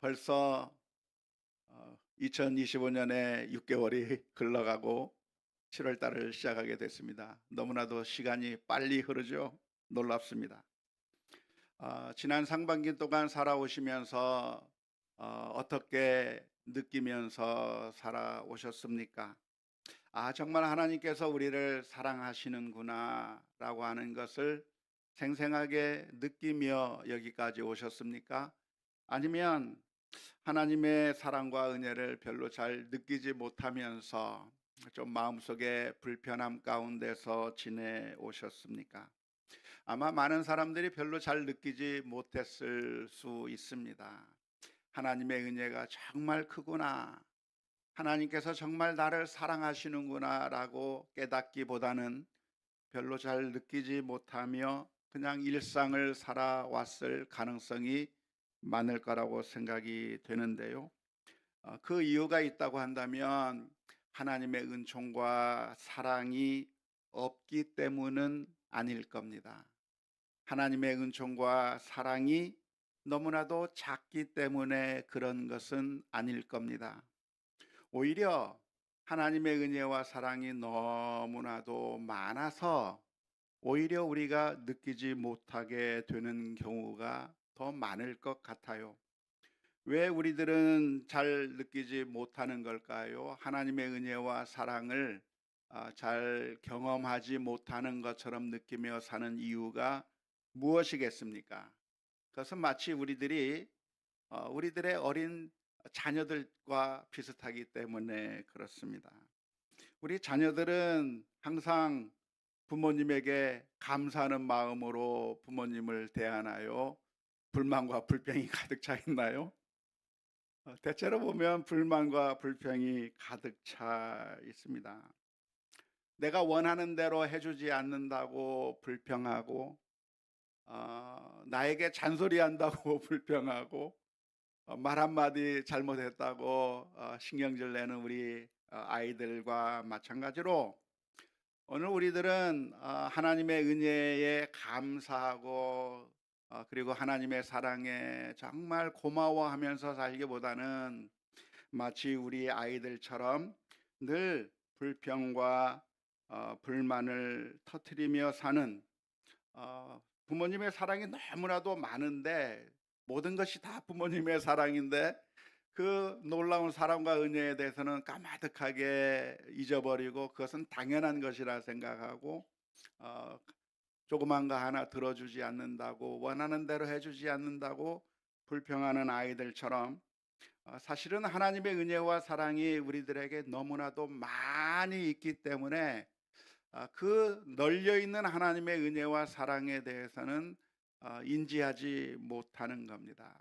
벌써 2025년에 6개월이 흘러가고 7월 달을 시작하게 됐습니다. 너무나도 시간이 빨리 흐르죠. 놀랍습니다. 지난 상반기 동안 살아오시면서 어떻게 느끼면서 살아오셨습니까? 정말 하나님께서 우리를 사랑하시는구나라고 하는 것을 생생하게 느끼며 여기까지 오셨습니까? 아니면 하나님의 사랑과 은혜를 별로 잘 느끼지 못하면서 좀 마음속에 불편함 가운데서 지내오셨습니까? 아마 많은 사람들이 별로 잘 느끼지 못했을 수 있습니다. 하나님의 은혜가 정말 크구나. 하나님께서 정말 나를 사랑하시는구나라고 깨닫기보다는 별로 잘 느끼지 못하며 그냥 일상을 살아왔을 가능성이 많을 거라고 생각이 되는데요. 그 이유가 있다고 한다면 하나님의 은총과 사랑이 없기 때문은 아닐 겁니다. 하나님의 은총과 사랑이 너무나도 작기 때문에 그런 것은 아닐 겁니다. 오히려 하나님의 은혜와 사랑이 너무나도 많아서 오히려 우리가 느끼지 못하게 되는 경우가 더 많을 것 같아요. 왜 우리들은 잘 느끼지 못하는 걸까요? 하나님의 은혜와 사랑을 잘 경험하지 못하는 것처럼 느끼며 사는 이유가 무엇이겠습니까? 그것은 마치 우리들의 어린 자녀들과 비슷하기 때문에 그렇습니다. 우리 자녀들은 항상 부모님에게 감사하는 마음으로 부모님을 대하나요? 불만과 불평이 가득 차 있나요? 대체로 보면 불만과 불평이 가득 차 있습니다. 내가 원하는 대로 해주지 않는다고 불평하고, 나에게 잔소리한다고 불평하고, 말 한마디 잘못했다고 신경질 내는 우리 아이들과 마찬가지로 오늘 우리들은 하나님의 은혜에 감사하고 그리고 하나님의 사랑에 정말 고마워하면서 살기보다는 마치 우리 아이들처럼 늘 불평과 불만을 터뜨리며 사는, 부모님의 사랑이 너무나도 많은데 모든 것이 다 부모님의 사랑인데 그 놀라운 사랑과 은혜에 대해서는 까마득하게 잊어버리고 그것은 당연한 것이라 생각하고 어, 조그만 거 하나 들어주지 않는다고 원하는 대로 해주지 않는다고 불평하는 아이들처럼 사실은 하나님의 은혜와 사랑이 우리들에게 너무나도 많이 있기 때문에 그 널려있는 하나님의 은혜와 사랑에 대해서는 인지하지 못하는 겁니다.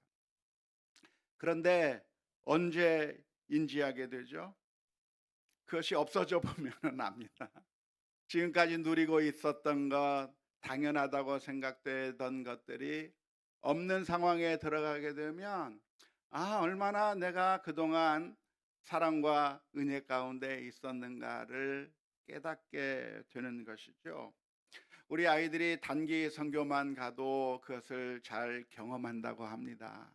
그런데 언제 인지하게 되죠? 그것이 없어져 보면은 압니다. 지금까지 누리고 있었던 것, 당연하다고 생각되던 것들이 없는 상황에 들어가게 되면 얼마나 내가 그동안 사랑과 은혜 가운데 있었는가를 깨닫게 되는 것이죠. 우리 아이들이 단기 선교만 가도 그것을 잘 경험한다고 합니다.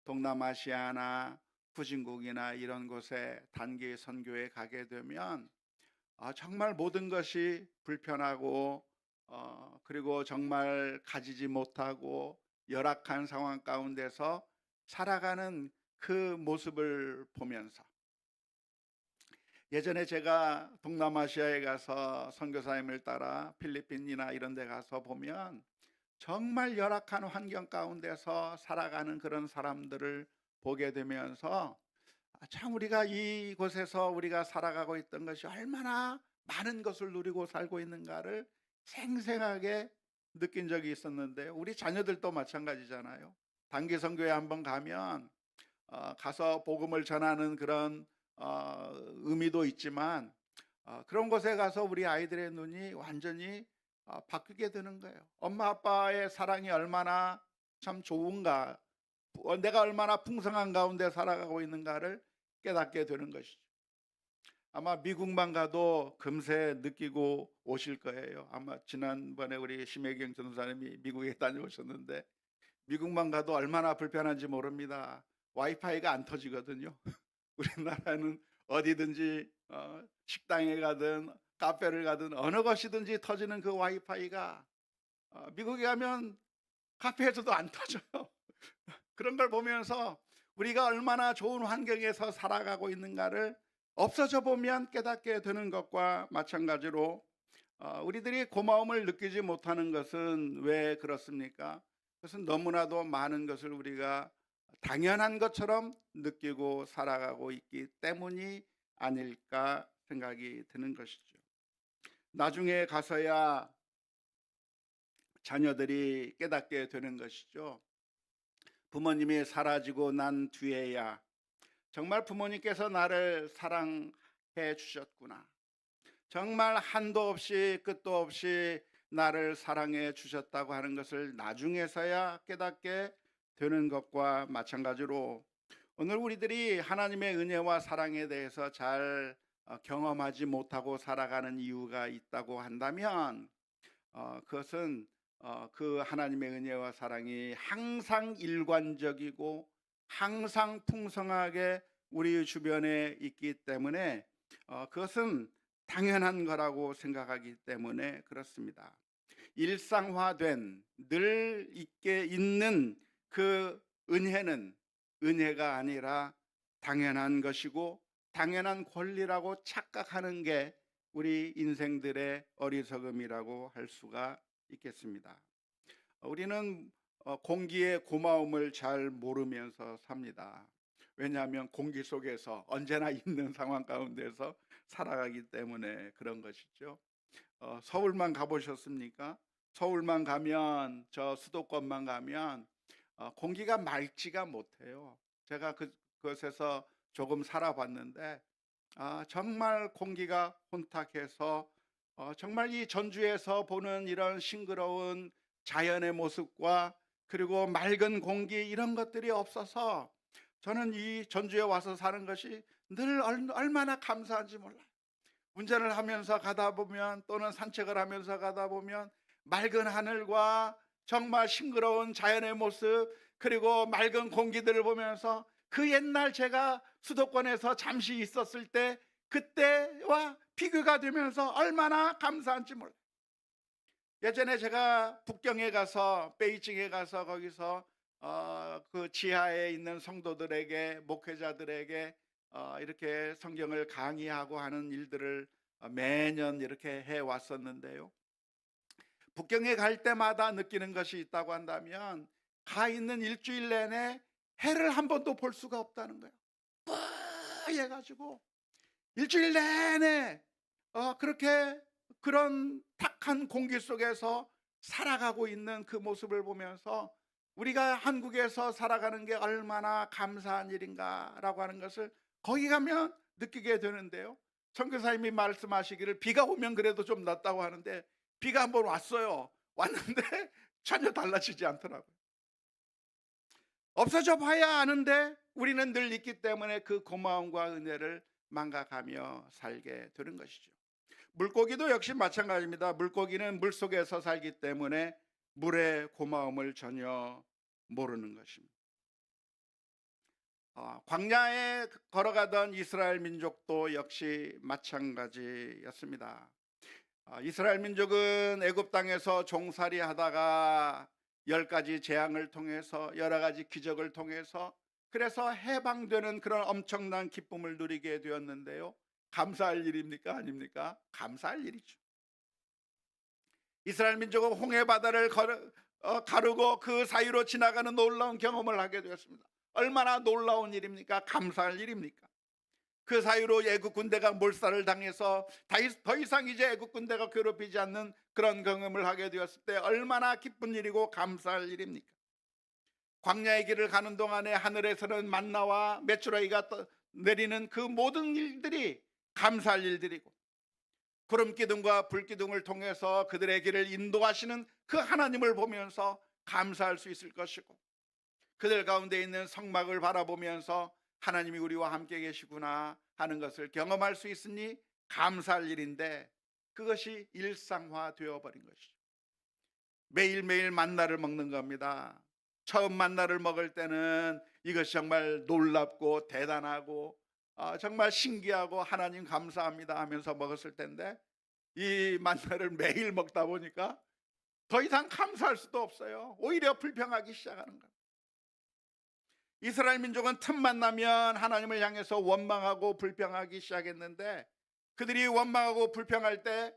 동남아시아나 후진국이나 이런 곳에 단기 선교에 가게 되면 정말 모든 것이 불편하고 그리고 정말 가지지 못하고 열악한 상황 가운데서 살아가는 그 모습을 보면서 예전에 제가 동남아시아에 가서 선교사님을 따라 필리핀이나 이런 데 가서 보면 정말 열악한 환경 가운데서 살아가는 그런 사람들을 보게 되면서 참 우리가 이곳에서 우리가 살아가고 있던 것이 얼마나 많은 것을 누리고 살고 있는가를 생생하게 느낀 적이 있었는데 우리 자녀들도 마찬가지잖아요. 단기 선교회 한번 가면 가서 복음을 전하는 그런 의미도 있지만 그런 곳에 가서 우리 아이들의 눈이 완전히 바뀌게 되는 거예요. 엄마 아빠의 사랑이 얼마나 참 좋은가, 내가 얼마나 풍성한 가운데 살아가고 있는가를 깨닫게 되는 것이죠. 아마 미국만 가도 금세 느끼고 오실 거예요. 아마 지난번에 우리 심혜경 전도사님이 미국에 다녀오셨는데 미국만 가도 얼마나 불편한지 모릅니다. 와이파이가 안 터지거든요. 우리나라는 어디든지 식당에 가든 카페를 가든 어느 것이든지 터지는 그 와이파이가 미국에 가면 카페에서도 안 터져요. 그런 걸 보면서 우리가 얼마나 좋은 환경에서 살아가고 있는가를 없어져 보면 깨닫게 되는 것과 마찬가지로 우리들이 고마움을 느끼지 못하는 것은 왜 그렇습니까? 그것은 너무나도 많은 것을 우리가 당연한 것처럼 느끼고 살아가고 있기 때문이 아닐까 생각이 드는 것이죠. 나중에 가서야 자녀들이 깨닫게 되는 것이죠. 부모님이 사라지고 난 뒤에야 정말 부모님께서 나를 사랑해 주셨구나. 정말 한도 없이 끝도 없이 나를 사랑해 주셨다고 하는 것을 나중에서야 깨닫게 되는 것과 마찬가지로 오늘 우리들이 하나님의 은혜와 사랑에 대해서 잘 경험하지 못하고 살아가는 이유가 있다고 한다면 그것은 그 하나님의 은혜와 사랑이 항상 일관적이고 항상 풍성하게 우리 주변에 있기 때문에 그것은 당연한 거라고 생각하기 때문에 그렇습니다. 일상화된 늘 있게 있는 그 은혜는 은혜가 아니라 당연한 것이고 당연한 권리라고 착각하는 게 우리 인생들의 어리석음이라고 할 수가 있겠습니다. 우리는 공기의 고마움을 잘 모르면서 삽니다. 왜냐하면 공기 속에서 언제나 있는 상황 가운데서 살아가기 때문에 그런 것이죠. 서울만 가보셨습니까? 서울만 가면, 저 수도권만 가면 공기가 맑지가 못해요. 제가 그곳에서 조금 살아봤는데 정말 공기가 혼탁해서 정말 이 전주에서 보는 이런 싱그러운 자연의 모습과 그리고 맑은 공기 이런 것들이 없어서 저는 이 전주에 와서 사는 것이 늘 얼마나 감사한지 몰라요. 운전을 하면서 가다 보면 또는 산책을 하면서 가다 보면 맑은 하늘과 정말 싱그러운 자연의 모습 그리고 맑은 공기들을 보면서 그 옛날 제가 수도권에서 잠시 있었을 때 그때와 비교가 되면서 얼마나 감사한지 몰라요. 예전에 제가 북경에 가서 베이징에 가서 거기서 그 지하에 있는 성도들에게 목회자들에게 이렇게 성경을 강의하고 하는 일들을 매년 이렇게 해 왔었는데요. 북경에 갈 때마다 느끼는 것이 있다고 한다면 가 있는 일주일 내내 해를 한 번도 볼 수가 없다는 거예요. 뿌해가지고 일주일 내내 그렇게 그런 탁한 공기 속에서 살아가고 있는 그 모습을 보면서 우리가 한국에서 살아가는 게 얼마나 감사한 일인가라고 하는 것을 거기 가면 느끼게 되는데요. 선교사님이 말씀하시기를 비가 오면 그래도 좀 낫다고 하는데 비가 한번 왔어요. 왔는데 전혀 달라지지 않더라고요. 없어져 봐야 아는데 우리는 늘 있기 때문에 그 고마움과 은혜를 망각하며 살게 되는 것이죠. 물고기도 역시 마찬가지입니다. 물고기는 물속에서 살기 때문에 물의 고마움을 전혀 모르는 것입니다. 광야에 걸어가던 이스라엘 민족도 역시 마찬가지였습니다. 이스라엘 민족은 애굽 땅에서 종살이 하다가 10가지 재앙을 통해서 여러 가지 기적을 통해서 그래서 해방되는 그런 엄청난 기쁨을 누리게 되었는데요. 감사할 일입니까? 아닙니까? 감사할 일이죠. 이스라엘 민족은 홍해 바다를 가르고 그 사이로 지나가는 놀라운 경험을 하게 되었습니다. 얼마나 놀라운 일입니까? 감사할 일입니까? 그 사이로 애국 군대가 몰살을 당해서 더 이상 이제 애국 군대가 괴롭히지 않는 그런 경험을 하게 되었을 때 얼마나 기쁜 일이고 감사할 일입니까? 광야의 길을 가는 동안에 하늘에서는 만나와 메추라기가 내리는 그 모든 일들이 감사할 일들이고 구름 기둥과 불 기둥을 통해서 그들의 길을 인도하시는 그 하나님을 보면서 감사할 수 있을 것이고 그들 가운데 있는 성막을 바라보면서 하나님이 우리와 함께 계시구나 하는 것을 경험할 수 있으니 감사할 일인데 그것이 일상화되어 버린 것이죠. 매일매일 만나를 먹는 겁니다. 처음 만나를 먹을 때는 이것이 정말 놀랍고 대단하고 정말 신기하고 하나님 감사합니다 하면서 먹었을 텐데, 이 만나를 매일 먹다 보니까 더 이상 감사할 수도 없어요. 오히려 불평하기 시작하는 거예요. 이스라엘 민족은 틈만 나면 하나님을 향해서 원망하고 불평하기 시작했는데, 그들이 원망하고 불평할 때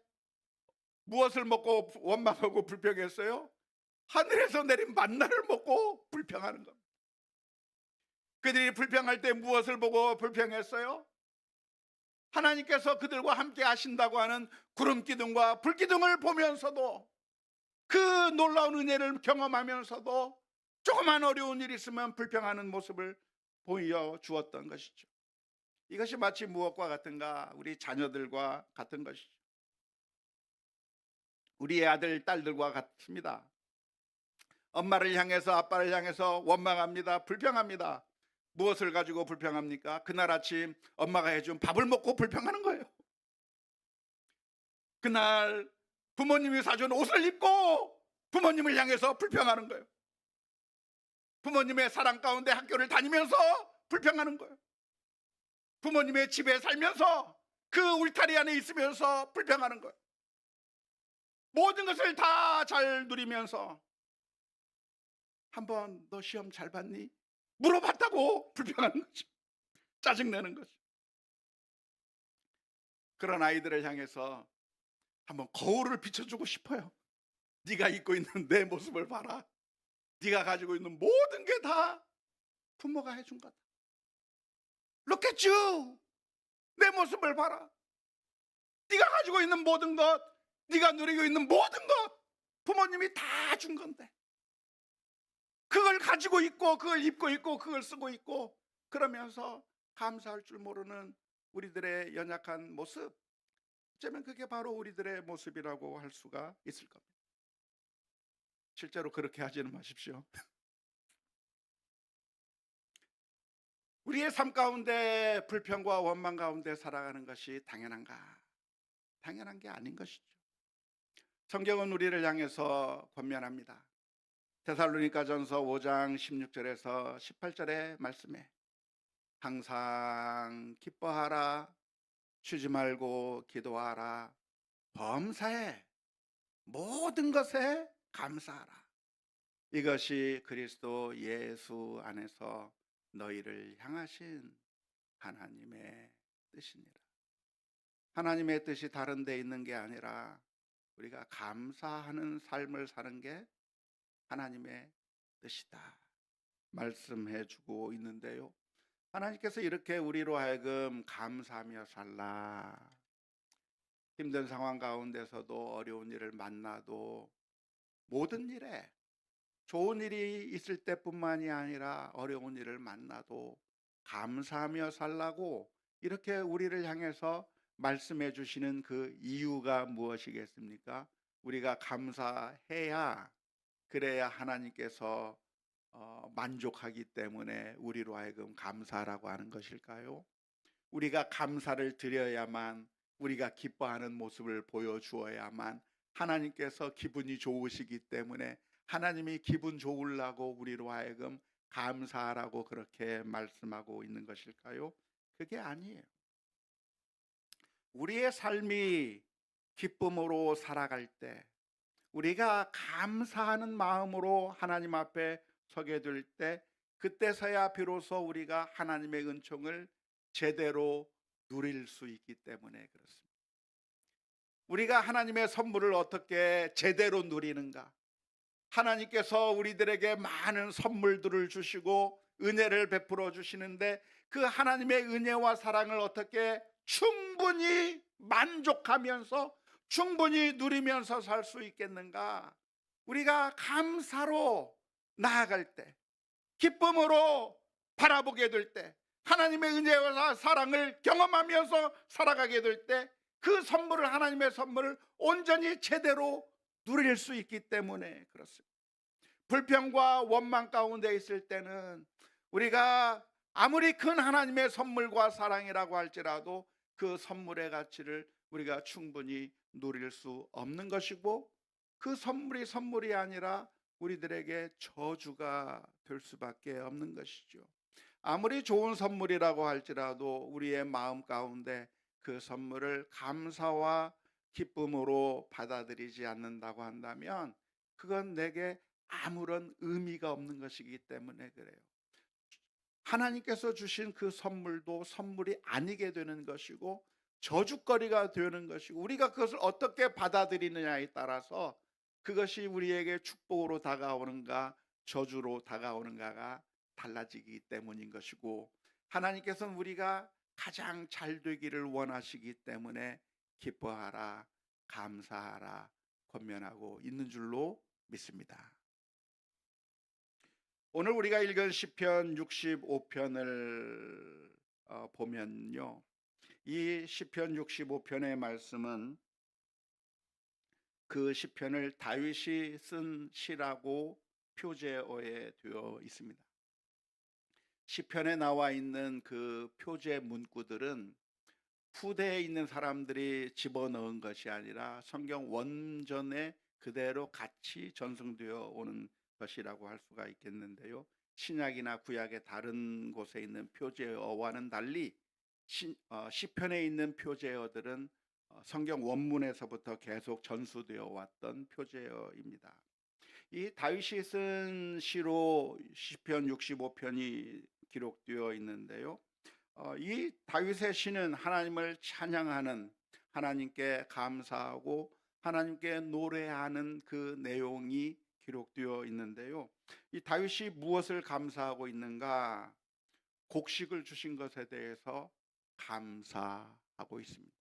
무엇을 먹고 원망하고 불평했어요? 하늘에서 내린 만나를 먹고 불평하는 겁니다. 그들이 불평할 때 무엇을 보고 불평했어요? 하나님께서 그들과 함께 하신다고 하는 구름 기둥과 불 기둥을 보면서도, 그 놀라운 은혜를 경험하면서도 조그만 어려운 일이 있으면 불평하는 모습을 보여주었던 것이죠. 이것이 마치 무엇과 같은가? 우리 자녀들과 같은 것이죠. 우리의 아들, 딸들과 같습니다. 엄마를 향해서, 아빠를 향해서 원망합니다. 불평합니다. 무엇을 가지고 불평합니까? 그날 아침 엄마가 해준 밥을 먹고 불평하는 거예요. 그날 부모님이 사준 옷을 입고 부모님을 향해서 불평하는 거예요. 부모님의 사랑 가운데 학교를 다니면서 불평하는 거예요. 부모님의 집에 살면서 그 울타리 안에 있으면서 불평하는 거예요. 모든 것을 다 잘 누리면서 한번 너 시험 잘 봤니? 물어봤다고 불평하는 거죠. 짜증내는 거죠. 그런 아이들을 향해서 한번 거울을 비춰주고 싶어요. 네가 입고 있는 내 모습을 봐라. 네가 가지고 있는 모든 게 다 부모가 해준 거다. Look at you. 내 모습을 봐라. 네가 가지고 있는 모든 것, 네가 누리고 있는 모든 것 부모님이 다 준 건데, 그걸 가지고 있고 그걸 입고 있고 그걸 쓰고 있고 그러면서 감사할 줄 모르는 우리들의 연약한 모습, 어쩌면 그게 바로 우리들의 모습이라고 할 수가 있을 겁니다. 실제로 그렇게 하지는 마십시오. 우리의 삶 가운데 불평과 원망 가운데 살아가는 것이 당연한가? 당연한 게 아닌 것이죠. 성경은 우리를 향해서 권면합니다. 데살로니가전서 5장 16절에서 18절의 말씀에 항상 기뻐하라, 쉬지 말고 기도하라, 범사에 모든 것에 감사하라. 이것이 그리스도 예수 안에서 너희를 향하신 하나님의 뜻이니라. 하나님의 뜻이 다른 데 있는 게 아니라 우리가 감사하는 삶을 사는 게 하나님의 뜻이다 말씀해 주고 있는데요, 하나님께서 이렇게 우리로 하여금 감사하며 살라. 힘든 상황 가운데서도, 어려운 일을 만나도, 모든 일에 좋은 일이 있을 때뿐만이 아니라 어려운 일을 만나도 감사하며 살라고 이렇게 우리를 향해서 말씀해 주시는 그 이유가 무엇이겠습니까? 우리가 감사해야, 그래야 하나님께서 만족하기 때문에 우리로 하여금 감사라고 하는 것일까요? 우리가 감사를 드려야만, 우리가 기뻐하는 모습을 보여주어야만 하나님께서 기분이 좋으시기 때문에 하나님이 기분 좋으려고 우리로 하여금 감사하라고 그렇게 말씀하고 있는 것일까요? 그게 아니에요. 우리의 삶이 기쁨으로 살아갈 때, 우리가 감사하는 마음으로 하나님 앞에 서게 될 때, 그때서야 비로소 우리가 하나님의 은총을 제대로 누릴 수 있기 때문에 그렇습니다. 우리가 하나님의 선물을 어떻게 제대로 누리는가? 하나님께서 우리들에게 많은 선물들을 주시고 은혜를 베풀어 주시는데, 그 하나님의 은혜와 사랑을 어떻게 충분히 만족하면서 충분히 누리면서 살 수 있겠는가? 우리가 감사로 나아갈 때, 기쁨으로 바라보게 될 때, 하나님의 은혜와 사랑을 경험하면서 살아가게 될 때, 그 선물을, 하나님의 선물을 온전히 제대로 누릴 수 있기 때문에 그렇습니다. 불평과 원망 가운데 있을 때는 우리가 아무리 큰 하나님의 선물과 사랑이라고 할지라도 그 선물의 가치를 우리가 충분히 누릴 수 없는 것이고, 그 선물이 선물이 아니라 우리들에게 저주가 될 수밖에 없는 것이죠. 아무리 좋은 선물이라고 할지라도 우리의 마음 가운데 그 선물을 감사와 기쁨으로 받아들이지 않는다고 한다면 그건 내게 아무런 의미가 없는 것이기 때문에 그래요. 하나님께서 주신 그 선물도 선물이 아니게 되는 것이고 저주거리가 되는 것이고, 우리가 그것을 어떻게 받아들이느냐에 따라서 그것이 우리에게 축복으로 다가오는가 저주로 다가오는가가 달라지기 때문인 것이고, 하나님께서는 우리가 가장 잘 되기를 원하시기 때문에 기뻐하라, 감사하라 권면하고 있는 줄로 믿습니다. 오늘 우리가 읽은 시편 65편을 보면요, 이 시편 65편의 말씀은 그 시편을 다윗이 쓴 시라고 표제어에 되어 있습니다. 시편에 나와 있는 그 표제 문구들은 후대에 있는 사람들이 집어넣은 것이 아니라 성경 원전에 그대로 같이 전승되어 오는 것이라고 할 수가 있겠는데요. 신약이나 구약의 다른 곳에 있는 표제어와는 달리 시편에 있는 표제어들은 성경 원문에서부터 계속 전수되어 왔던 표제어입니다. 이 다윗이 쓴 시로 시편 65편이 기록되어 있는데요. 이 다윗의 시는 하나님을 찬양하는, 하나님께 감사하고 하나님께 노래하는 그 내용이 기록되어 있는데요. 이 다윗이 무엇을 감사하고 있는가? 곡식을 주신 것에 대해서 감사하고 있습니다.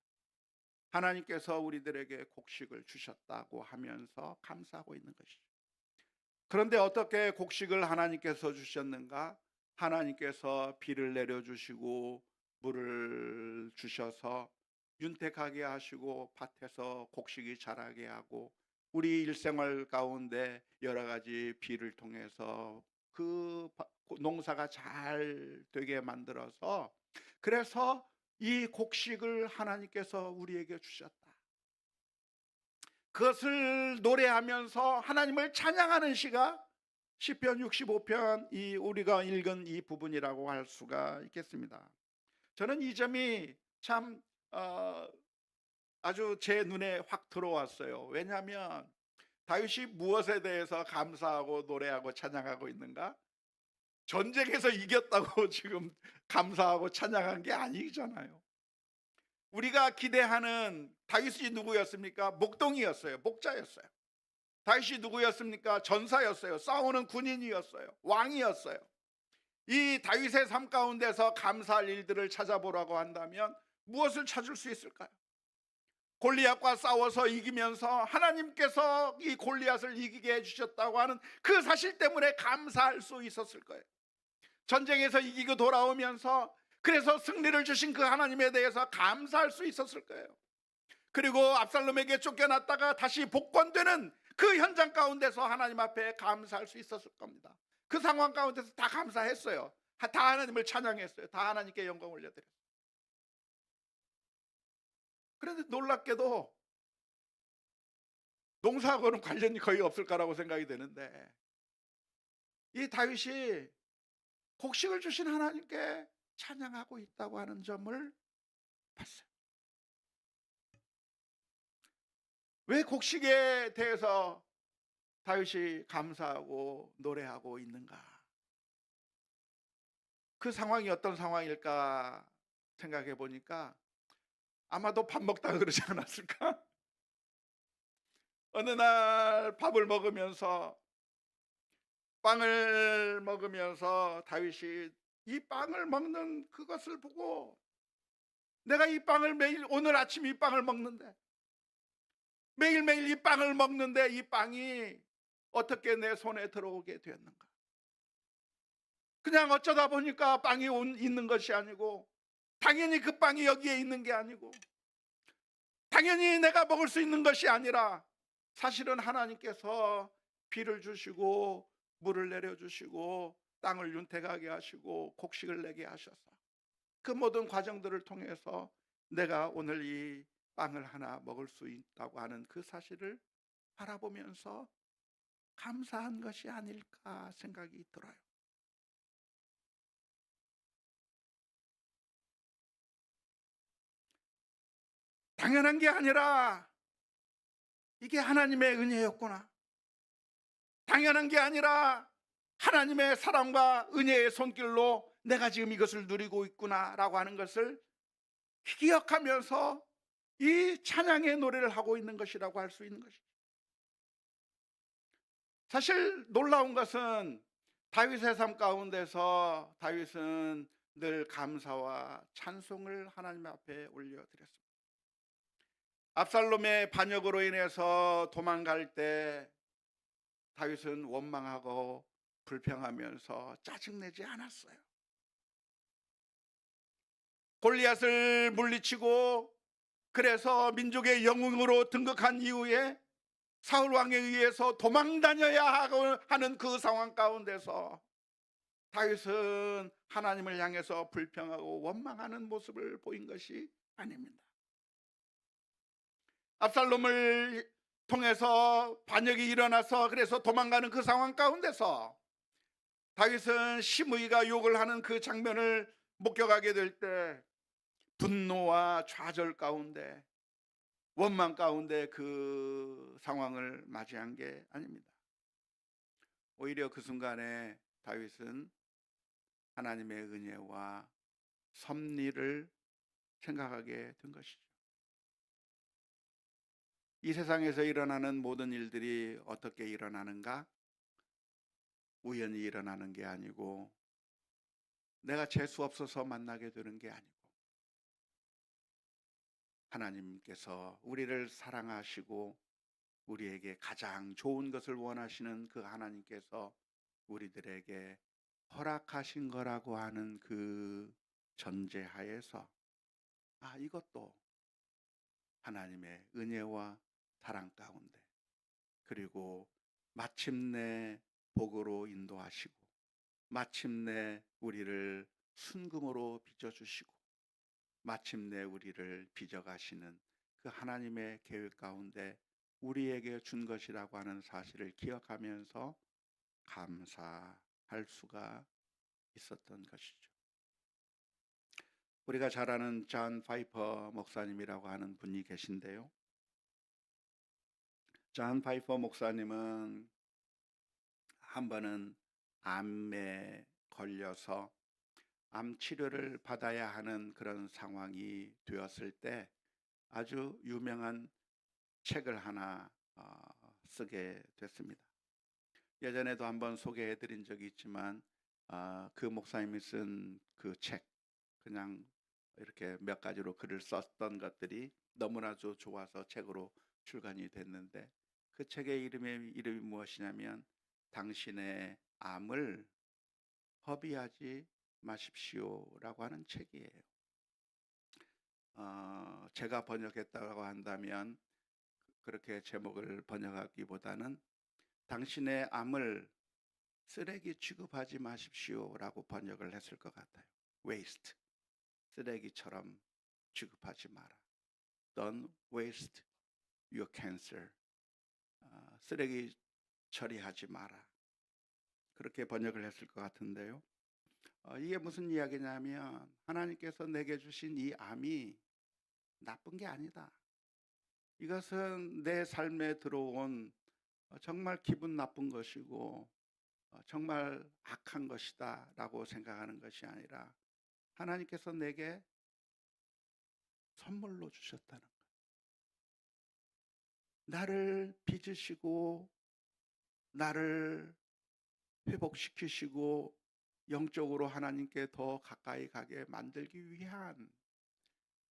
하나님께서 우리들에게 곡식을 주셨다고 하면서 감사하고 있는 것이죠. 그런데 어떻게 곡식을 하나님께서 주셨는가? 하나님께서 비를 내려주시고 물을 주셔서 윤택하게 하시고 밭에서 곡식이 자라게 하고, 우리 일생활 가운데 여러 가지 비를 통해서 그 농사가 잘 되게 만들어서, 그래서 이 곡식을 하나님께서 우리에게 주셨다. 그것을 노래하면서 하나님을 찬양하는 시가 시편 65편 이 우리가 읽은 이 부분이라고 할 수가 있겠습니다. 저는 이 점이 참 아주 제 눈에 확 들어왔어요. 왜냐하면 다윗이 무엇에 대해서 감사하고 노래하고 찬양하고 있는가? 전쟁에서 이겼다고 지금 감사하고 찬양한 게 아니잖아요. 우리가 기대하는 다윗이 누구였습니까? 목동이었어요. 목자였어요. 다윗이 누구였습니까? 전사였어요. 싸우는 군인이었어요. 왕이었어요. 이 다윗의 삶 가운데서 감사할 일들을 찾아보라고 한다면 무엇을 찾을 수 있을까요? 골리앗과 싸워서 이기면서 하나님께서 이 골리앗을 이기게 해주셨다고 하는 그 사실 때문에 감사할 수 있었을 거예요. 전쟁에서 이기고 돌아오면서 그래서 승리를 주신 그 하나님에 대해서 감사할 수 있었을 거예요. 그리고 압살롬에게 쫓겨났다가 다시 복권되는 그 현장 가운데서 하나님 앞에 감사할 수 있었을 겁니다. 그 상황 가운데서 다 감사했어요. 다 하나님을 찬양했어요. 다 하나님께 영광 올려드렸어요. 그런데 놀랍게도 농사하고는 관련이 거의 없을 거라고 생각이 되는데, 이 다윗이 곡식을 주신 하나님께 찬양하고 있다고 하는 점을 봤어요. 왜 곡식에 대해서 다윗이 감사하고 노래하고 있는가? 그 상황이 어떤 상황일까 생각해 보니까 아마도 밥 먹다가 그러지 않았을까? 어느 날 밥을 먹으면서, 빵을 먹으면서 다윗이 이 빵을 먹는 그것을 보고, 내가 이 빵을 매일, 오늘 아침 이 빵을 먹는데, 매일매일 이 빵을 먹는데 이 빵이 어떻게 내 손에 들어오게 되었는가? 그냥 어쩌다 보니까 빵이 있는 것이 아니고, 당연히 그 빵이 여기에 있는 게 아니고, 당연히 내가 먹을 수 있는 것이 아니라 사실은 하나님께서 비를 주시고 물을 내려주시고 땅을 윤택하게 하시고 곡식을 내게 하셔서 그 모든 과정들을 통해서 내가 오늘 이 빵을 하나 먹을 수 있다고 하는 그 사실을 바라보면서 감사한 것이 아닐까 생각이 들어요. 당연한 게 아니라 이게 하나님의 은혜였구나. 당연한 게 아니라 하나님의 사랑과 은혜의 손길로 내가 지금 이것을 누리고 있구나라고 하는 것을 기억하면서 이 찬양의 노래를 하고 있는 것이라고 할 수 있는 것이죠. 사실 놀라운 것은 다윗의 삶 가운데서 다윗은 늘 감사와 찬송을 하나님 앞에 올려드렸습니다. 압살롬의 반역으로 인해서 도망갈 때 다윗은 원망하고 불평하면서 짜증내지 않았어요. 골리앗을 물리치고 그래서 민족의 영웅으로 등극한 이후에 사울 왕에 의해서 도망 다녀야 하는 그 상황 가운데서 다윗은 하나님을 향해서 불평하고 원망하는 모습을 보인 것이 아닙니다. 압살롬을 통해서 반역이 일어나서 그래서 도망가는 그 상황 가운데서 다윗은 시므이가 욕을 하는 그 장면을 목격하게 될 때 분노와 좌절 가운데 원망 가운데 그 상황을 맞이한 게 아닙니다. 오히려 그 순간에 다윗은 하나님의 은혜와 섭리를 생각하게 된 것이죠. 이 세상에서 일어나는 모든 일들이 어떻게 일어나는가? 우연히 일어나는 게 아니고 내가 재수 없어서 만나게 되는 게 아니고 하나님께서 우리를 사랑하시고 우리에게 가장 좋은 것을 원하시는 그 하나님께서 우리들에게 허락하신 거라고 하는 그 전제하에서 이것도 하나님의 은혜와 사랑 가운데 그리고 마침내 복으로 인도하시고 마침내 우리를 순금으로 빚어주시고 마침내 우리를 빚어가시는 그 하나님의 계획 가운데 우리에게 준 것이라고 하는 사실을 기억하면서 감사할 수가 있었던 것이죠. 우리가 잘 아는 존 파이퍼 목사님이라고 하는 분이 계신데요. 존 파이퍼 목사님은 한 번은 암에 걸려서 암 치료를 받아야 하는 그런 상황이 되었을 때 아주 유명한 책을 하나 쓰게 됐습니다. 예전에도 한번 소개해 드린 적이 있지만 그 목사님이 쓴 그 책, 그냥 이렇게 몇 가지로 글을 썼던 것들이 너무나도 좋아서 책으로 출간이 됐는데 그 책의 이름이 무엇이냐면 당신의 암을 허비하지 마십시오라고 하는 책이에요. 제가 번역했다고 한다면 그렇게 제목을 번역하기보다는 당신의 암을 쓰레기 취급하지 마십시오라고 번역을 했을 것 같아요. waste, 쓰레기처럼 취급하지 마라. Don't waste your cancer. 쓰레기 처리하지 마라. 그렇게 번역을 했을 것 같은데요. 이게 무슨 이야기냐면 하나님께서 내게 주신 이 암이 나쁜 게 아니다. 이것은 내 삶에 들어온 정말 기분 나쁜 것이고 정말 악한 것이다 라고 생각하는 것이 아니라 하나님께서 내게 선물로 주셨다는 것. 나를 빚으시고 나를 회복시키시고 영적으로 하나님께 더 가까이 가게 만들기 위한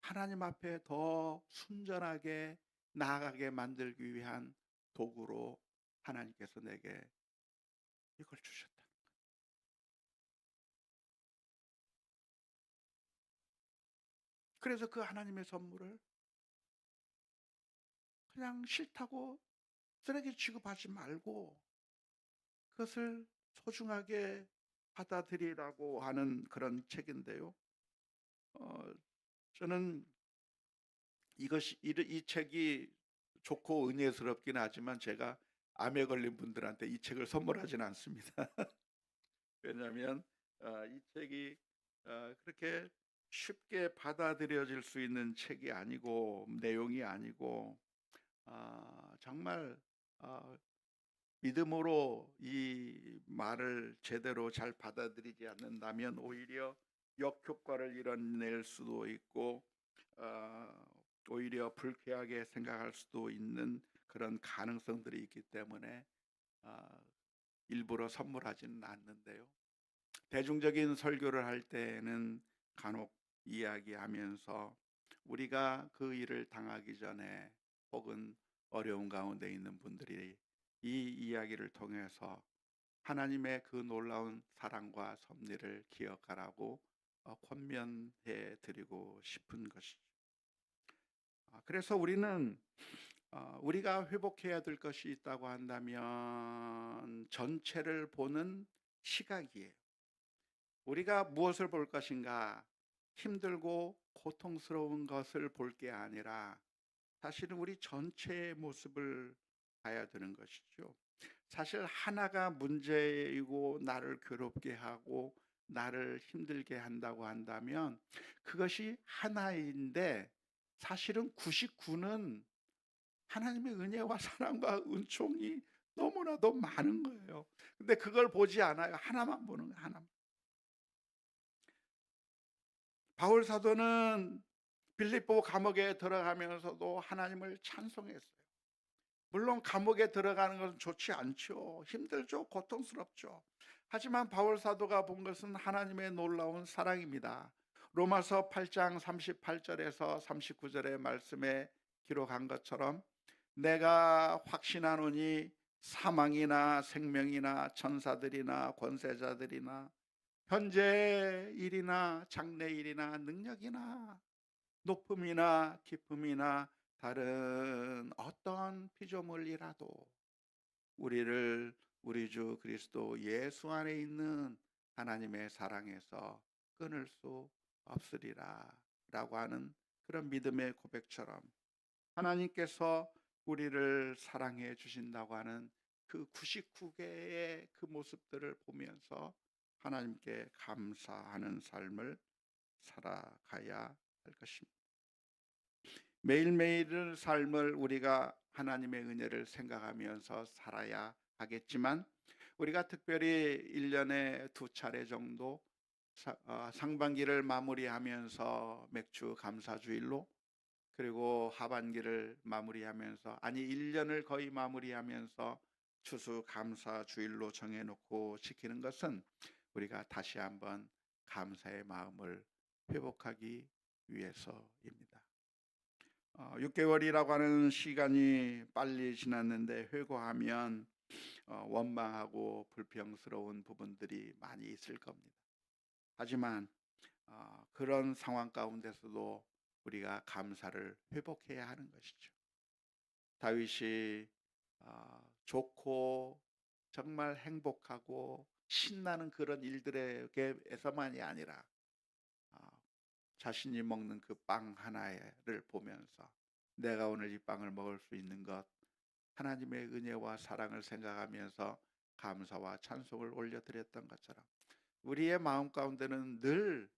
하나님 앞에 더 순전하게 나아가게 만들기 위한 도구로 하나님께서 내게 이걸 주셨다. 그래서 그 하나님의 선물을 그냥 싫다고 쓰레기 취급하지 말고 그것을 소중하게 받아들이라고 하는 그런 책인데요. 저는 이 책이 좋고 은혜스럽긴 하지만 제가 암에 걸린 분들한테 이 책을 선물하지는 않습니다. 왜냐하면 이 책이 그렇게 쉽게 받아들여질 수 있는 책이 아니고 내용이 아니고 정말 아 믿음으로 이 말을 제대로 잘 받아들이지 않는다면 오히려 역효과를 이뤄낼 수도 있고 어 오히려 불쾌하게 생각할 수도 있는 그런 가능성들이 있기 때문에 아 일부러 선물하지는 않는데요. 대중적인 설교를 할 때는 간혹 이야기하면서 우리가 그 일을 당하기 전에 혹은 어려운 가운데 있는 분들이 이 이야기를 통해서 하나님의 그 놀라운 사랑과 섭리를 기억하라고 권면해 드리고 싶은 것이죠. 그래서 우리는 우리가 회복해야 될 것이 있다고 한다면 전체를 보는 시각이에요. 우리가 무엇을 볼 것인가? 힘들고 고통스러운 것을 볼 게 아니라 사실은 우리 전체의 모습을 봐야 되는 것이죠. 사실 하나가 문제이고 나를 괴롭게 하고 나를 힘들게 한다고 한다면 그것이 하나인데 사실은 99는 하나님의 은혜와 사랑과 은총이 너무나도 많은 거예요. 근데 그걸 보지 않아요. 하나만 보는 거예요. 하나만. 바울 사도는 빌립보 감옥에 들어가면서도 하나님을 찬송했어요. 물론 감옥에 들어가는 것은 좋지 않죠. 힘들죠. 고통스럽죠. 하지만 바울 사도가 본 것은 하나님의 놀라운 사랑입니다. 로마서 8장 38절에서 39절의 말씀에 기록한 것처럼 내가 확신하노니 사망이나 생명이나 천사들이나 권세자들이나 현재 일이나 장래 일이나 능력이나 높음이나 기쁨이나 다른 어떤 피조물이라도 우리를 우리 주 그리스도 예수 안에 있는 하나님의 사랑에서 끊을 수 없으리라 라고 하는 그런 믿음의 고백처럼 하나님께서 우리를 사랑해 주신다고 하는 그 99개의 그 모습들을 보면서 하나님께 감사하는 삶을 살아가야 할 것입니다. 매일매일의 삶을 우리가 하나님의 은혜를 생각하면서 살아야 하겠지만 우리가 특별히 1년에 두 차례 정도 상반기를 마무리하면서 맥주 감사주일로 그리고 하반기를 마무리하면서 1년을 거의 마무리하면서 추수 감사 주일로 정해놓고 지키는 것은 우리가 다시 한번 감사의 마음을 회복하기 위해서입니다. 6개월이라고 하는 시간이 빨리 지났는데 회고하면 원망하고 불평스러운 부분들이 많이 있을 겁니다. 하지만 그런 상황 가운데서도 우리가 감사를 회복해야 하는 것이죠. 다윗이 좋고 정말 행복하고 신나는 그런 일들에게서만이 아니라 자신이 먹는 그 빵 하나를 보면서 내가 오늘 이 빵을 먹을 수 있는 것 하나님의 은혜와 사랑을 생각하면서 감사와 찬송을 올려드렸던 것처럼 우리의 마음 가운데는 늘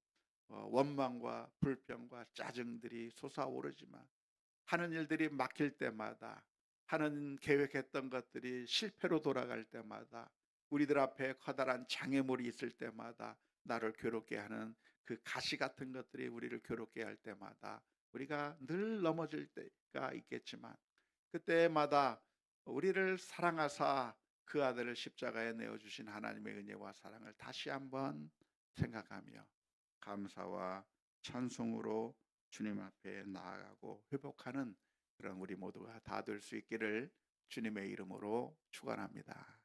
원망과 불평과 짜증들이 솟아오르지만 하는 일들이 막힐 때마다 하는 계획했던 것들이 실패로 돌아갈 때마다 우리들 앞에 커다란 장애물이 있을 때마다 나를 괴롭게 하는 그 가시 같은 것들이 우리를 괴롭게 할 때마다 우리가 늘 넘어질 때가 있겠지만 그때마다 우리를 사랑하사 그 아들을 십자가에 내어주신 하나님의 은혜와 사랑을 다시 한번 생각하며 감사와 찬송으로 주님 앞에 나아가고 회복하는 그런 우리 모두가 다 될 수 있기를 주님의 이름으로 축원합니다.